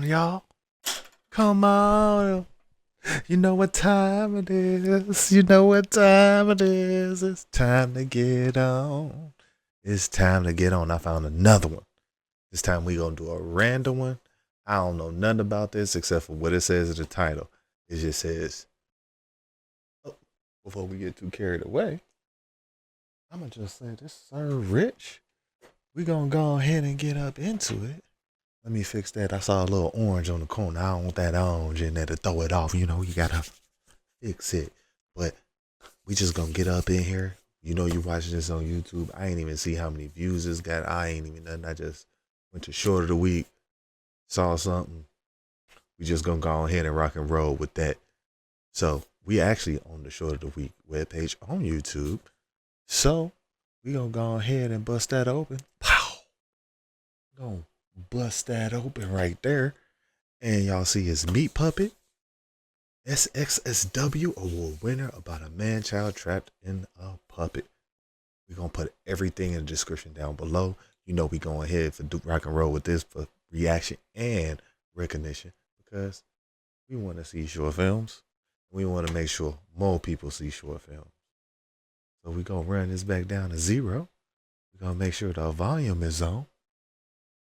on, y'all. Come on. You know what time it is. You know what time it is. It's time to get on. It's time to get on. I found another one. This time we gonna do a random one. I don't know nothing about this except for what it says in the title. It just says, oh, before we get too carried away, I'm gonna just say this Sir Rich. We gonna go ahead and get up into it. Let me fix that. I saw a little orange on the corner. I don't want that orange in there to throw it off. You know, you gotta fix it. But we just gonna get up in here. You know, you watching this on YouTube. I ain't even see how many views this got. I ain't even nothing. I just went to short of the week, saw something. We just gonna go ahead and rock and roll with that. So we actually on the short of the week webpage on YouTube. So we gonna go ahead and bust that open. Pow! Gonna bust that open right there. And y'all see his meat puppet. SXSW award winner about a man-child trapped in a puppet. We're gonna put everything in the description down below. You know we going ahead for rock and roll with this for reaction and recognition because we want to see short films. We want to make sure more people see short films. So we're gonna run this back down to 0. We're gonna make sure the volume is on.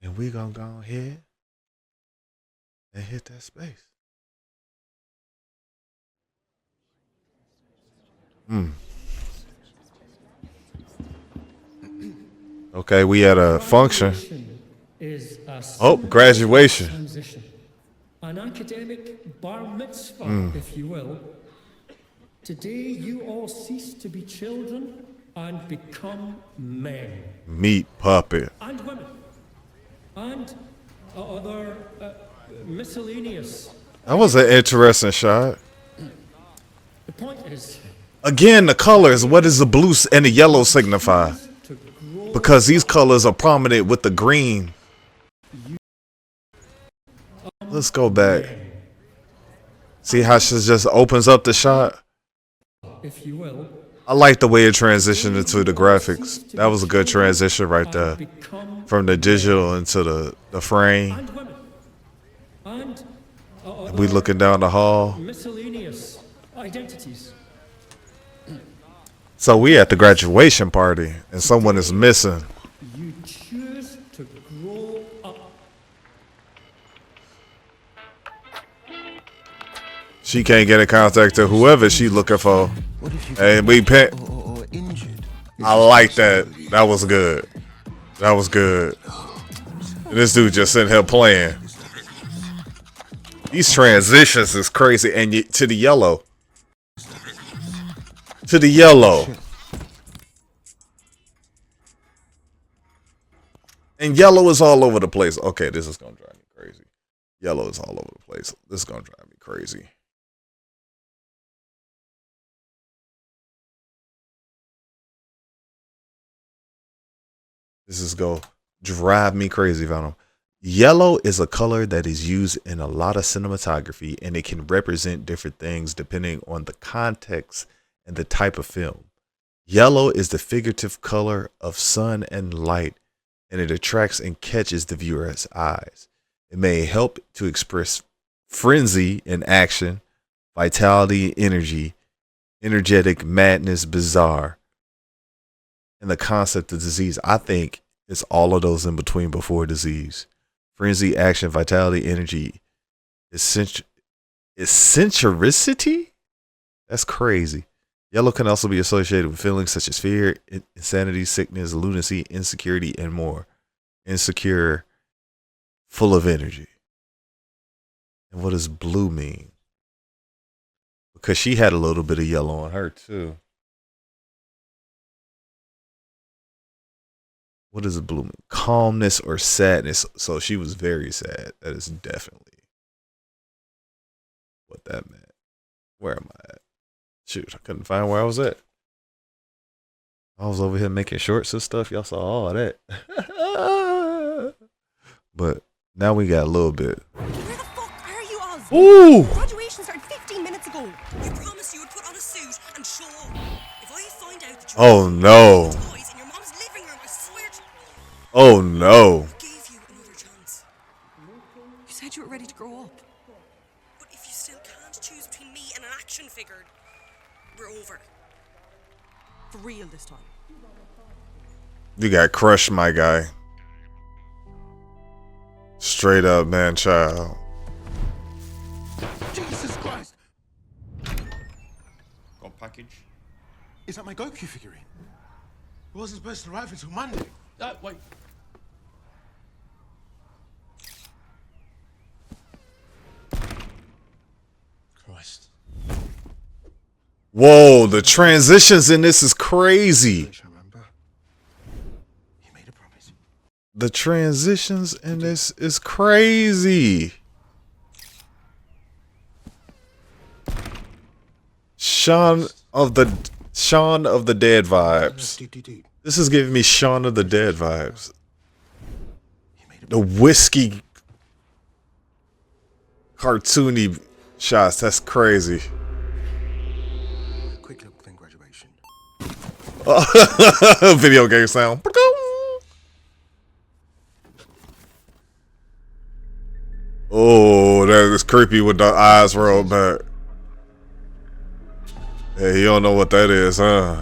And we're gonna go ahead and hit that space. Okay, we had a function. Oh, graduation. Transition. An academic bar mitzvah, if you will. Today you all cease to be children and become men. Meat puppet. And women. And other miscellaneous. That was an interesting shot. The point is, again, the colors. What does the blue and the yellow signify? Because these colors are prominent with the green. Let's go back. See how she just opens up the shot? if you will. I like the way it transitioned into the graphics. That was a good transition right there. From the digital into the frame. And we looking down the hall. Miscellaneous identities. So we at the graduation party and someone is missing. You choose to grow up. She can't get in contact to whoever she looking for. And we pet. I like that. That was good. That was good. And this dude just sitting here playing. These transitions is crazy. And to the yellow. To the yellow. And yellow is all over the place. Okay, this is going to drive me crazy. Yellow is all over the place. This is going to drive me crazy. This is going to drive me crazy, Venom. Yellow is a color that is used in a lot of cinematography, and it can represent different things depending on the context and the type of film. Yellow is the figurative color of sun and light, and it attracts and catches the viewer's eyes. It may help to express frenzy and action, vitality, energy, energetic, madness, bizarre, and the concept of disease. I think it's all of those in between before disease. Frenzy, action, vitality, energy, eccentricity? That's crazy. Yellow can also be associated with feelings such as fear, insanity, sickness, lunacy, insecurity, and more. Insecure, full of energy. And what does blue mean? Because she had a little bit of yellow on her too. What does blue mean? Calmness or sadness. So she was very sad. That is definitely what that meant. Where am I at? Shoot, I couldn't find where I was at. I was over here making shorts and stuff. Y'all saw all that. But now we got a little bit. Where the fuck are you, Oz? Ooh! Graduation started 15 minutes ago. You promised you would put on a suit and show up. If I find out that Oh no. toys in your mom's living room, I swear to Oh no. I gave you another chance. You said you were ready to grow up. But if you still can't choose between me and an action figure, we're over. For real this time. You got crushed, my guy. Straight up, man, child. Jesus Christ! Got package. Is that my Goku figurine? It wasn't supposed to arrive until Monday. Wait. Christ. Whoa, the transitions in this is crazy. I remember. He made a promise. The transitions in this is crazy. Shaun of the Dead vibes. This is giving me Shaun of the Dead vibes. The whiskey cartoony shots, that's crazy. Quick little thing, graduation. Video game sound. Oh, that is creepy with the eyes rolled back. Hey, you don't know what that is, huh?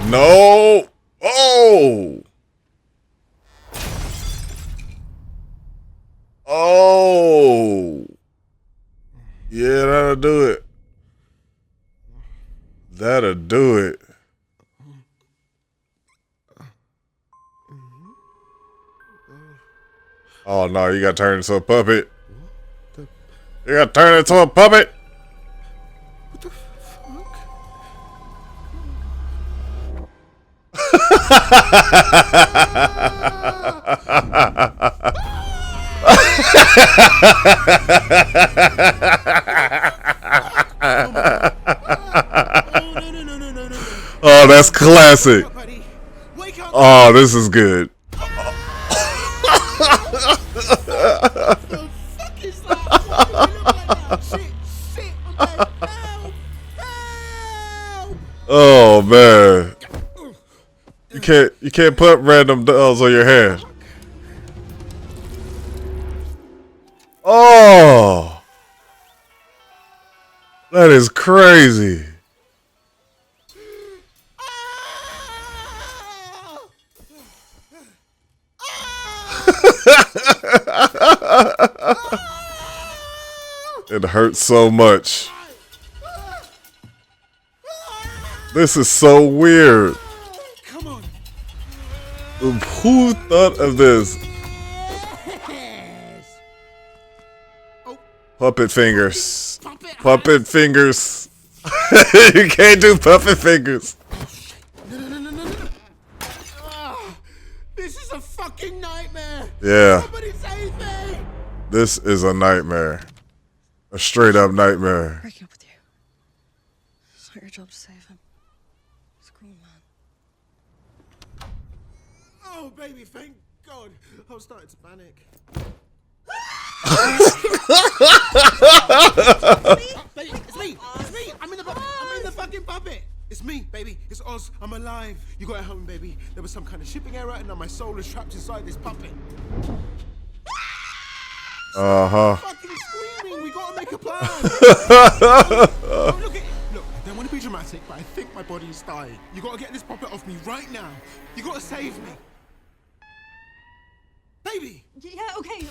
No! Oh! Oh! Yeah, that'll do it. That'll do it. Oh no, you gotta turn into a puppet. You gotta turn into a puppet. What the fuck? Oh, that's classic. Oh, this is good. Oh man, you can't put random dolls on your hair. Oh, that is crazy. It hurts so much. This is so weird. Come on. Who thought of this? Puppet fingers. Puppet fingers. You can't do puppet fingers. No. This is a fucking nightmare. Yeah. Somebody save me. This is a nightmare. A straight up nightmare. Breaking up with you. It's not your job to save him. It's cool, man. Oh, baby, thank God. I was starting to panic. It's me. I'm in the fucking puppet. It's me, baby. It's Oz. I'm alive. You got it home, baby. There was some kind of shipping error, and now my soul is trapped inside this puppet. Fucking screaming. We gotta make a plan. Oh, look, I don't want to be dramatic, but I think my body is dying. You gotta get this puppet off me right now. You gotta save me. Baby! Yeah, okay.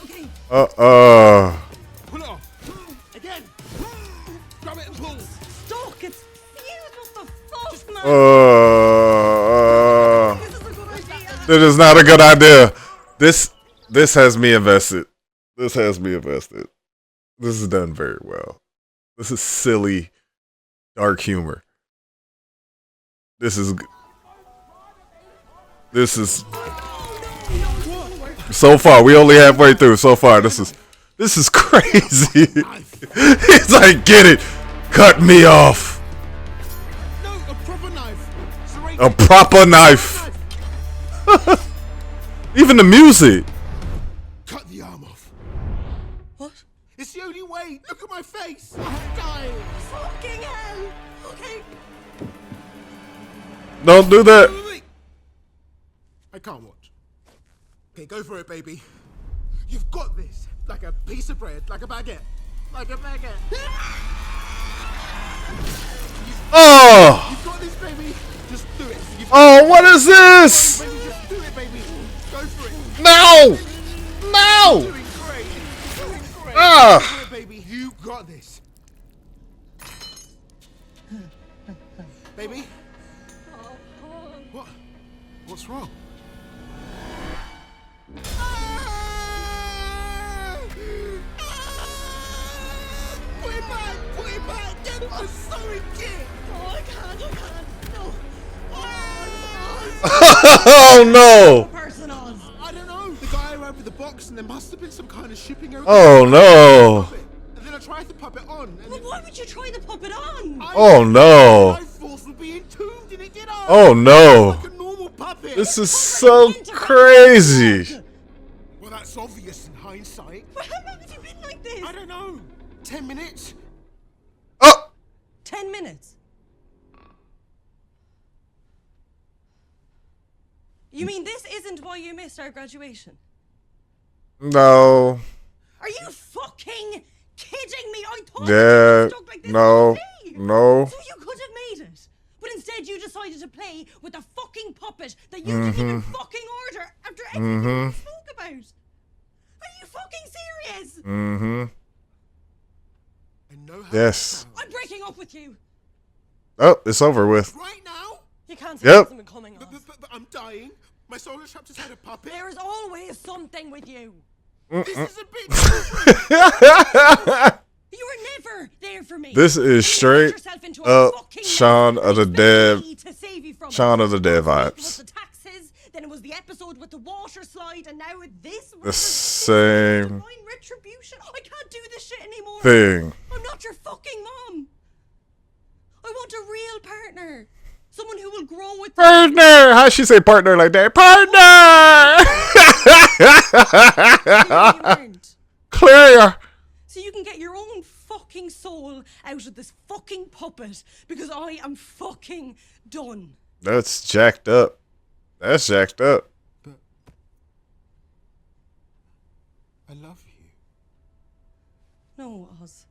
Pull it off. Again. Grab it and pull. Stuck. It's fused. What the fuck, man? This is a good idea. That is not a good idea. This has me invested. This has me invested. This is done very well. This is silly, dark humor. This is so far. We only halfway through. So far, this is crazy. He's like, get it, cut me off. No, a proper knife. A proper knife. Even the music. Cut the arm off. What? It's It's the only way. Look at my face. I'm dying. Fucking hell. Okay. Don't do that. I can't watch. Okay, go for it, baby. You've got this. Like a piece of bread, like a baguette. Like a baguette. Oh! You've got this, baby. Just do it. Oh, what is this? Baby, just do it, baby. Go for it. No! No! Doing great. Doing great. Ah! Go for it, baby. You got this. Baby? What? What's wrong? Put it back! Put it back! Get my sewing kit! Oh, I can't. No. Oh no! Person on. I don't know. The guy arrived with the box, and there must have been some kind of shipping error. Oh no! And then I tried to pop it on. And But why would you try to pop it on? Oh no! life force would be entombed in it, did I? Oh no! Like a normal puppet. This is so crazy! Well, that's obvious in hindsight. But how long have you been like this? I don't know. 10 minutes? Oh! 10 minutes. You mean this isn't why you missed our graduation? No. Are you fucking kidding me? I thought Yeah. you stuck like this No. all day. No. So you could have made it. But instead you decided to play with a fucking puppet that you didn't even fucking order after everything we spoke about. Are you fucking serious? Mm-hmm. I know how Yes. I'm breaking up with you. Oh, it's over with. Right now? You can't say Yep. something coming on. But I'm dying. My solar trapped inside a puppet. There is always something with you. This is a bit You were never there for me. This is You straight turned yourself into a up fucking Shaun mess of the and Dead. expected me to save you from Shaun it. of the Dead First it was vibes. the taxes, then it was the episode with the water slide, and now this. The same Divine retribution. I can't do this shit anymore. thing. I'm not your fucking mom. I want a real partner. Someone who will grow with me. Partner! How'd she say partner like that? Partner! You weren't. Clear! So you can get your own fucking soul out of this fucking puppet because I am fucking done. That's jacked up. That's jacked up. But I love you. No, Oz.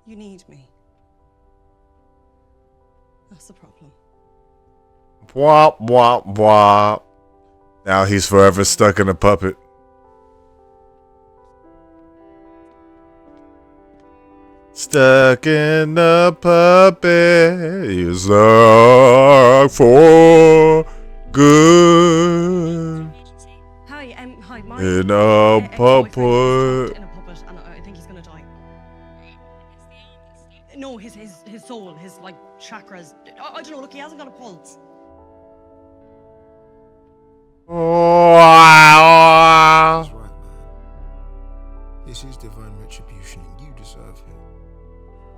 You need me. That's the problem. Wop, wop, wop. Now he's forever stuck in a puppet. Stuck in the puppet. He's stuck for good. Hi, hi, my In a puppet. in a puppet, and I think he's gonna die. No, his soul, his like chakras. I don't know. Look, he hasn't got a pulse. Wow. That's right, man. This is divine retribution, and you deserve it.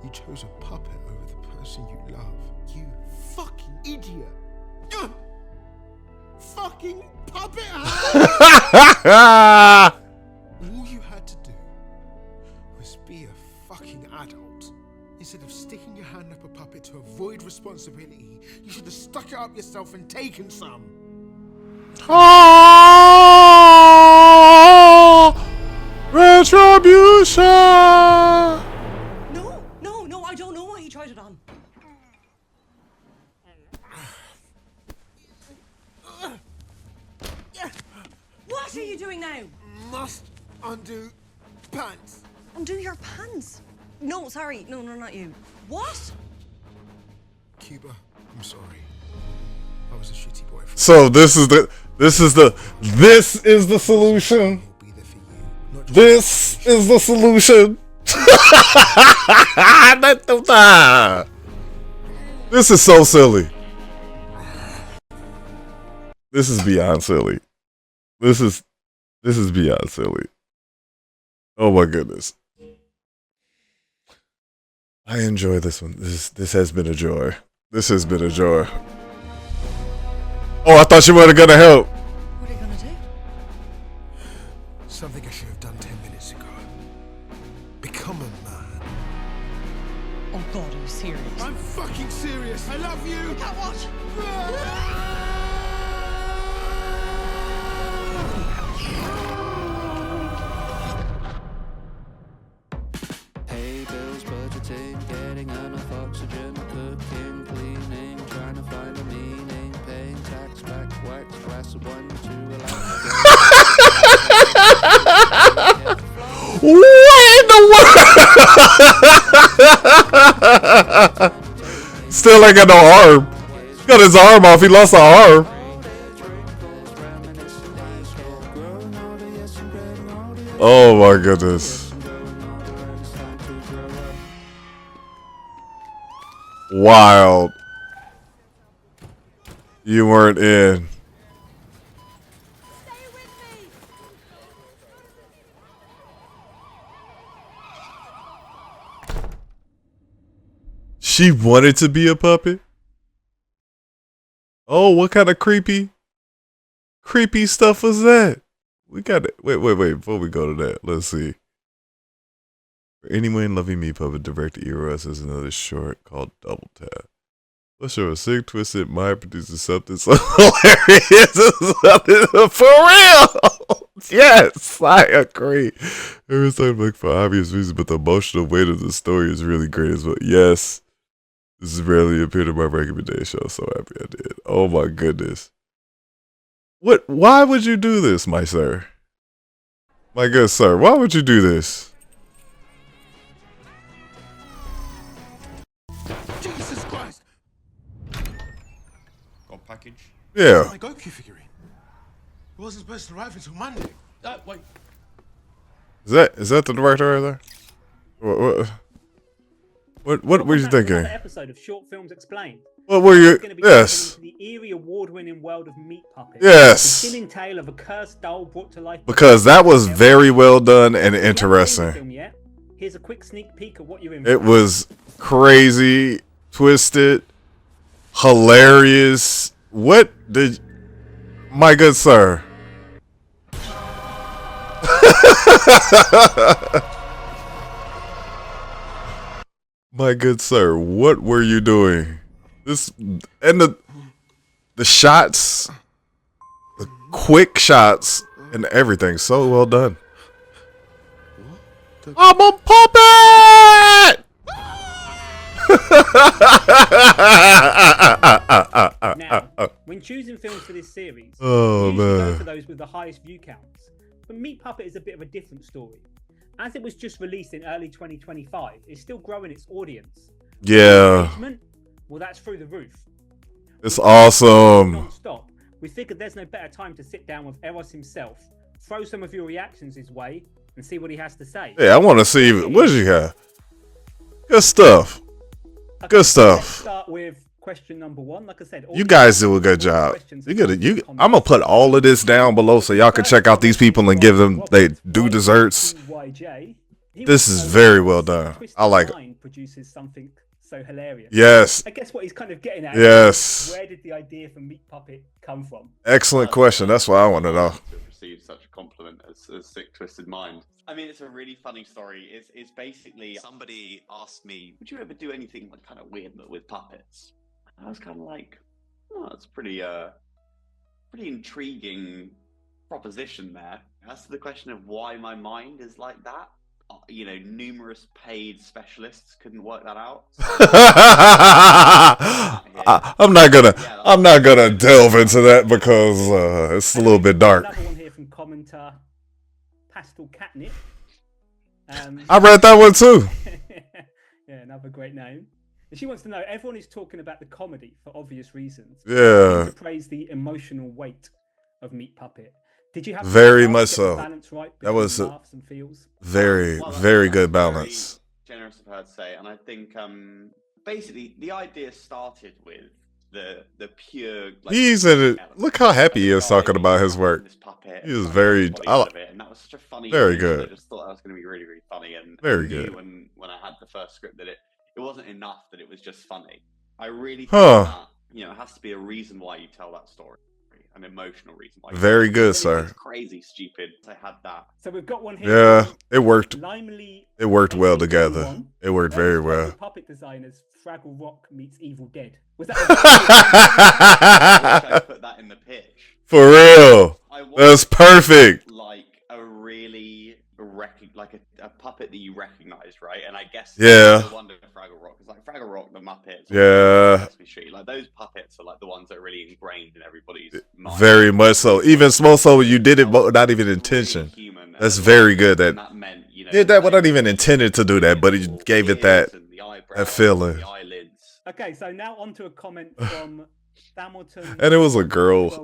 You chose a puppet over the person you love. You fucking idiot. Fucking puppet! All you had to do was be a fucking adult. Instead of sticking your hand up a puppet to avoid responsibility, you should have stuck it up yourself and taken some. Oh, retribution. No, I don't know why he tried it on. What are you doing now? Must undo pants. Undo your pants. No, sorry. No, not you. What? Cuba, I'm sorry. I was a shitty boyfriend. So this is the solution. I'll be there for you. Not just This is the solution. This is so silly. This is beyond silly. This is beyond silly. Oh my goodness. I enjoy this one. This has been a joy. This has been a joy. Oh, I thought you were gonna help. What are you gonna do? Something I should have done 10 minutes ago. Become a man. Oh God, are you serious? I'm fucking serious. I love you. Cat what? Pay bills, budgeting, getting enough oxygen, cooking, cleaning, trying to find a meaning, paying tax, back, wax, glass of wine to What in the world? Still ain't got no arm. He got his arm off. He lost an arm. Oh my goodness. Wild. You weren't in. Stay with me. She wanted to be a puppet? Oh, what kind of creepy stuff was that? We got it. Wait. Before we go to that, let's see. For anyone loving me, puppet director Eros is another short called Double Tap. Let's show a sick, twisted mind produces something so hilarious. For real. Yes, I agree. Every time like for obvious reasons, but the emotional weight of the story is really great as well. Yes. This has rarely appeared in my recommendation. I'm so happy I did. Oh my goodness. Why would you do this, my sir? My good sir, why would you do this? Jesus Christ. Got package. Yeah. My Goku figurine. It wasn't supposed to arrive until Monday. Wait. Is that the director right there? What were you thinking? Another episode of Short Films Explained. What were you? We're going to be Yes. into the eerie award-winning world of Meat Puppet. Yes. The chilling tale of a cursed doll brought to life. Because that was very well done and If you haven't seen the interesting. film yet, here's a quick sneak peek at what you're in. It for. was crazy, twisted, hilarious. What did my good sir? My good sir, what were you doing? This and the shots, the quick shots and everything, so well done. I'm a puppet! Now, when choosing films for this series, Oh, we usually man. go for those with the highest view counts. But Meat Puppet is a bit of a different story. As it was just released in early 2025, it's still growing its audience. Yeah, Engagement? Well, that's through the roof. it's awesome. Non-stop. We figured there's no better time to sit down with Eros himself, throw some of your reactions his way, and see what he has to say. Yeah, I want to see what did you have. Good stuff. Okay, Good stuff. Let's start with question number one. Like I said, all You the guys do a good job. questions You gotta, come from I'm gonna put all of this down below so y'all can check out these people and give them they do desserts. YJ. He This wants is to know very why well his done. twisted I like it. mind produces something so hilarious. Yes, I guess what he's kind of getting at Yes. is where did the idea for Meat Puppet come from? excellent question. That's what I want to know. To receive such a compliment as a sick, twisted mind. I mean, it's a really funny story. It's basically somebody asked me, "Would you ever do anything like kind of weird but with puppets?" And I was kind of like, "Oh, that's pretty intriguing proposition there." As to the question of why my mind is like that, you know, numerous paid specialists couldn't work that out. I'm not gonna delve into that because it's a little bit dark. Another one here from commenter Pastel Catnip. I read that one too. Yeah, another great name. And she wants to know, everyone is talking about the comedy for obvious reasons. Yeah. To praise the emotional weight of Meat Puppet. Did you have to Very get much the so. balance right That was between laughs and feels? Very, Well, very that's good balance. Very generous of her to say, and I think basically the idea started with the pure. Like, He's in it. element. Look how happy he And is the guy talking about his who work. this puppet He was and very- body I- out of it, and that was such a funny. Very thing, good. I just thought that was going to be really, really funny, and Very I knew good. when I had the first script that it wasn't enough that it was just funny. I really think Huh. that, you know, it has to be a reason why you tell that story. An emotional reason why. Very good, It's sir. crazy stupid I had that. So we've got one here. Yeah, it worked. Limely, It worked well together. It worked very well. Puppet designers, Fraggle Rock meets Evil Dead. Was that? I wish I put that in the pitch. For real. That's perfect. Like a really a puppet that you recognize, right? And I guess Yeah. no wonder Fraggle Rock is like Fraggle Rock, the Muppets. Yeah. Sesame Street. Like those puppets are like the ones that are really ingrained in everybody's mind. Very much so. Even small so you did it not even intention. That's very good. That meant, you know, did that without even intended to do that, but he gave it that feeling. Okay, so now on to a comment from Hamilton. And it was a girl. To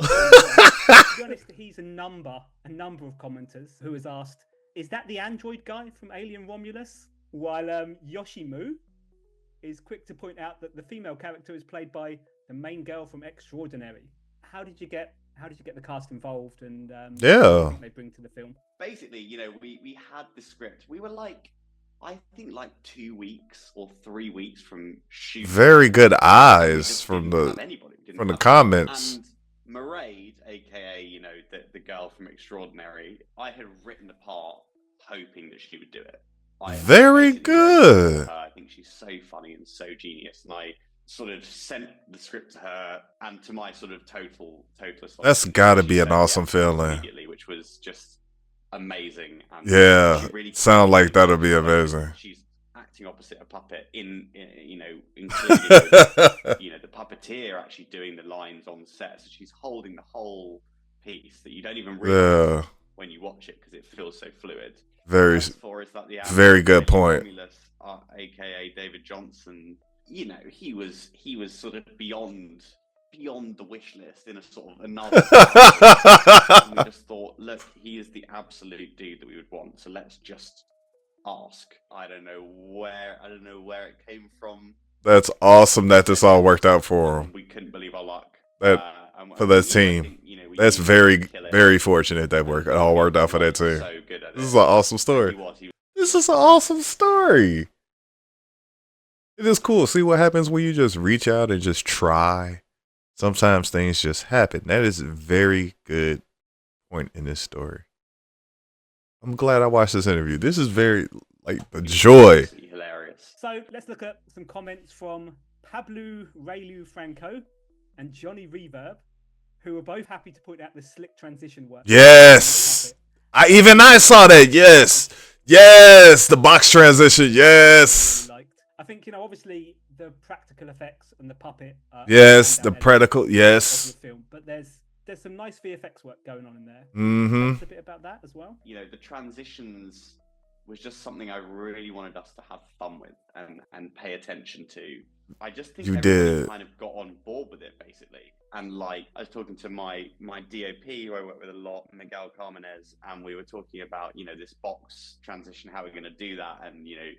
be honest, he's a number of commenters who has asked, is that the android guy from Alien Romulus? While Yoshimu is quick to point out that the female character is played by the main girl from Extraordinary. How did you get the cast involved, and what do you think they bring to the film? Basically, you know, we had the script. We were like, I think like 2 weeks or 3 weeks from shooting. Very good eyes from the comments. And Máiréad, aka, you know, the girl from Extraordinary, I had written the part hoping that she would do it. Very good. I think she's so funny and so genius, and I sort of sent the script to her, and to my sort of total. That's got to be an awesome feeling. Immediately, which was just amazing. And yeah, really sound like that'll be amazing. She's acting opposite a puppet in you know, including you know, the puppeteer actually doing the lines on set, so she's holding the whole piece that you don't even realize when you watch it because it feels so fluid. Very good point. AKA David Jonsson, you know, he was sort of beyond the wish list in a sort of another. And we just thought, look, he is the absolute dude that we would want. So let's just ask. I don't know where it came from. That's awesome that this all worked out for him. We couldn't believe our luck. For that team. You know, that's very fortunate that it all worked out for that team. So good at this is an awesome story. This is an awesome story. It is cool. See what happens when you just reach out and just try. Sometimes things just happen. That is a very good point in this story. I'm glad I watched this interview. This is very, like, the joy. Hilarious. So let's look at some comments from Pablo Raylu Franco and Johnny Reverb, who were both happy to point out the slick transition work. Yes. I saw that. Yes. Yes. The box transition. Yes. I think, you know, obviously the practical effects and the puppet. Yes. The practical. Yes. Of the film, but there's some nice VFX work going on in there. Mm-hmm. A bit about that as well. You know, the transitions was just something I really wanted us to have fun with and pay attention to. I just think everybody kind of got on board with it, basically. And like, I was talking to my DOP, who I work with a lot, Miguel Carmenez, and we were talking about, you know, this box transition, how we're going to do that. And, you know,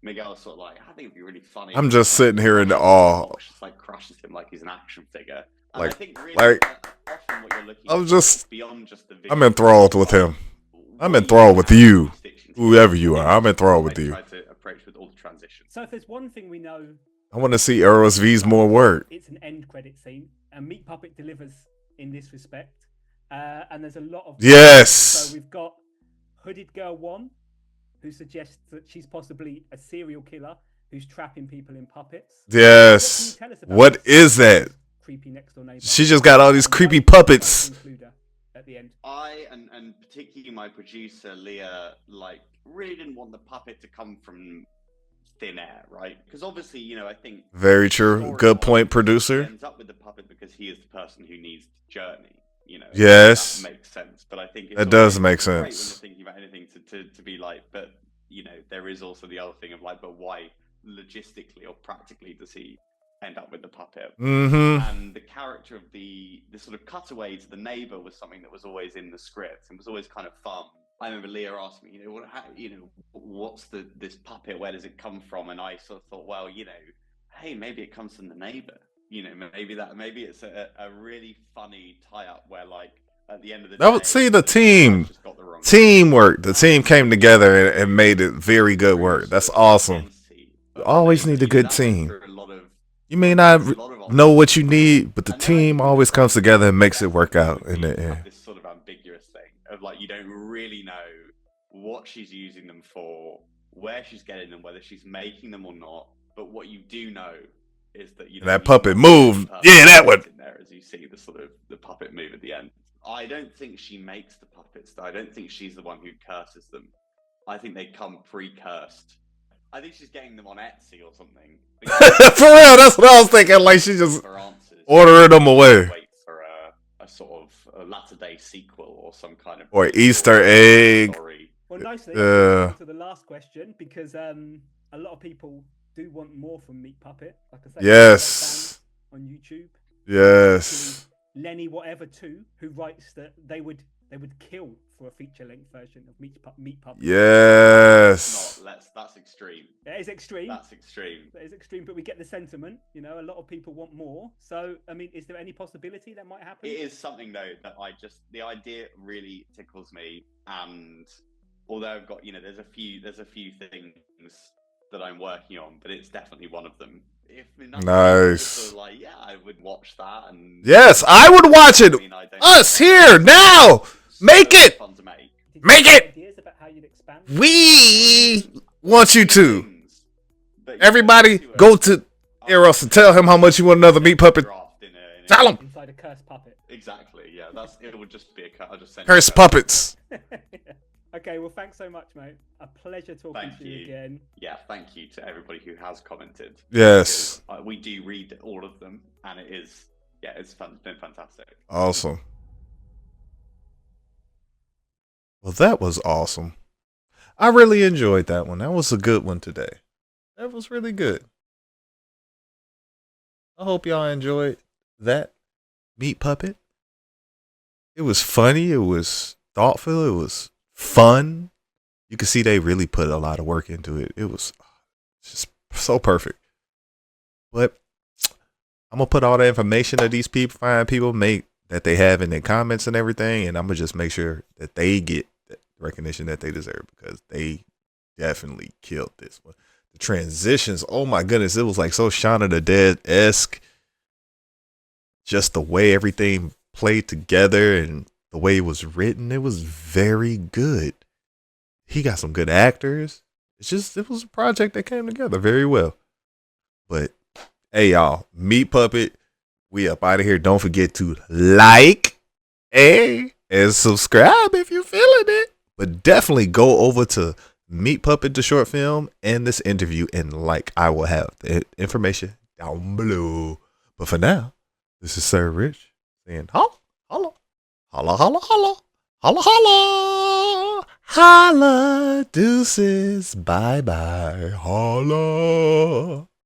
Miguel's sort of like, I think it'd be really funny. I'm just sitting here in awe. Just like crushes him like he's an action figure. And like, I think really often what you're looking I'm just, beyond just the I'm enthralled with him. I'm enthralled with you, whoever you are. I'm enthralled with you. Try to approach with all the transitions. So if there's one thing we know, I want to see Eros V's more work. It's an end credit scene, and Meat Puppet delivers in this respect. And there's a lot of So we've got Hooded Girl 1, who suggests that she's possibly a serial killer who's trapping people in puppets. Yes. What is that? Creepy next door neighbor. She just got all these creepy puppets. At the end. I and particularly my producer Leah, like, really didn't want the puppet to come from thin air, right? Because obviously, you know, I think very true. Good point, producer. He ends up with the puppet because he is the person who needs the journey. You know, yes, that makes sense. But I think that does make sense. Great when you're thinking about anything to be like, but you know, there is also the other thing of like, but why logistically or practically does he end up with the puppet? Mm-hmm. And the character of the sort of cutaway to the neighbor was something that was always in the script and was always kind of fun. I remember Leah asked me, what's this puppet? Where does it come from? And I sort of thought, well, you know, hey, maybe it comes from the neighbor. You know, maybe it's a really funny tie-up where, like, at the end of the day, see the teamwork. The team came together and made it very good work. That's awesome. You always need a good team. You may not know what you need, but the team always comes together and makes it work out in the end. This sort of ambiguous thing. of like you don't really know what she's using them for, where she's getting them, whether she's making them or not. But what you do know is that that puppet move. Yeah, that one. In there, as you see the puppet move at the end. I don't think she makes the puppets, though. I don't think she's the one who curses them. I think they come pre-cursed. I think she's getting them on Etsy or something. For real, that's what I was thinking. Like she just ordering them away. Wait for a sort of a latter-day sequel or some kind of or Easter egg. Story. Well, nicely to the last question, because a lot of people do want more from Meat Puppet. Like I say, yes, on YouTube. Yes. Lenny whatever 2, who writes that they would kill for a feature-length version of Meat Puppet. Yes. That's extreme. That is extreme. That's extreme. That is extreme, but we get the sentiment. You know, a lot of people want more. So, I mean, is there any possibility that might happen? It is something though that the idea really tickles me, and although I've got there's a few things that I'm working on, but it's definitely one of them. Nice. Like, yeah, I would watch that. And yes, I would watch it. Us here now. Make it. Make it. We want you to. Everybody, go to Eros and tell him how much you want another Meat Puppet. Tell him. Inside a cursed puppet. Exactly. Yeah, it would just be I'll just send cursed puppets. Okay, well, thanks so much, mate. A pleasure talking to you again. Yeah, thank you to everybody who has commented. Yes. We do read all of them, and it's been fantastic. Awesome. Well, that was awesome. I really enjoyed that one. That was a good one today. That was really good. I hope y'all enjoyed that Meat Puppet. It was funny. It was thoughtful. It was fun. You can see they really put a lot of work into it. It was just so perfect. But I'm gonna put all the information that these fine people make that they have in their comments and everything, and I'm gonna just make sure that they get the recognition that they deserve, because they definitely killed this one. The transitions, oh my goodness, it was like so Shaun of the Dead-esque. Just the way everything played together and the way it was written, it was very good. He got some good actors. It was a project that came together very well. But hey, y'all, Meat Puppet, we up out of here. Don't forget to like and subscribe if you're feeling it. But definitely go over to Meat Puppet, the short film, and this interview, and I will have the information down below. But for now, this is Sir Rich saying holla, holla, holla, holla, holla, holla, holla, holla, deuces, bye bye, holla.